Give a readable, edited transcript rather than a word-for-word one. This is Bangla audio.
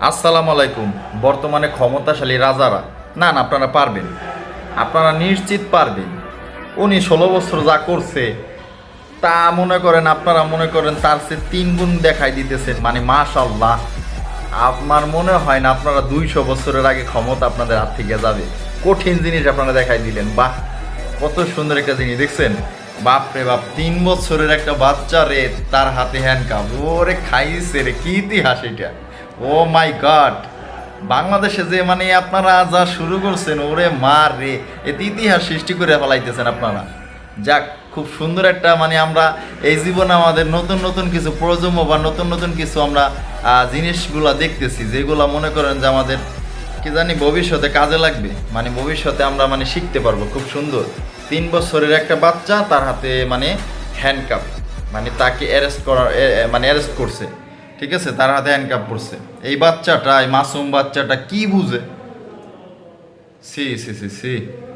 আসসালামু আলাইকুম। বর্তমানে ক্ষমতাশালী রাজারা, না না, আপনারা পারবেন, আপনারা নিশ্চিত পারবেন। উনি 16 বছর যা করছে তা মনে করেন, আপনারা মনে করেন তার চেয়ে 3 গুণ দেখাই দিতেছেন, মানে মাশাল্লাহ। আমার মনে হয় না আপনারা 200 বছরের আগে ক্ষমতা আপনাদের হাত থেকে যাবে। কঠিন জিনিস আপনারা দেখাই দিলেন, বাহ, কত সুন্দর একটা জিনিস দেখছেন। বাপ রে বাপ, 3 বছরের একটা বাচ্চা রে, তার হাতে হ্যান্ডকাপ, ওরে খাইছে রে, কি ইতিহাস এটা! ও মাই গড! বাংলাদেশে যে মানে আপনারা যা শুরু করছেন, ওরে মার রে, এতে ইতিহাস সৃষ্টি করে ফেলাইতেছেন আপনারা। যাক, খুব সুন্দর একটা মানে আমরা এই জীবনে আমাদের নতুন নতুন কিছু প্রজন্ম বা নতুন নতুন কিছু আমরা জিনিসগুলা দেখতেছি, যেগুলা মনে করেন যে আমাদের কি জানি ভবিষ্যতে কাজে লাগবে, মানে ভবিষ্যতে আমরা মানে শিখতে পারবো। খুব সুন্দর। 3 বছরের একটা বাচ্চা, তার হাতে মানে হ্যান্ডকাপ, মানে তাকে অ্যারেস্ট করা, মানে অ্যারেস্ট করছে, ঠিক আছে, তার হাতে হ্যান্ডকাপ পড়ছে। এই বাচ্চাটা, এই মাসুম বাচ্চাটা কি বুঝে? C C C C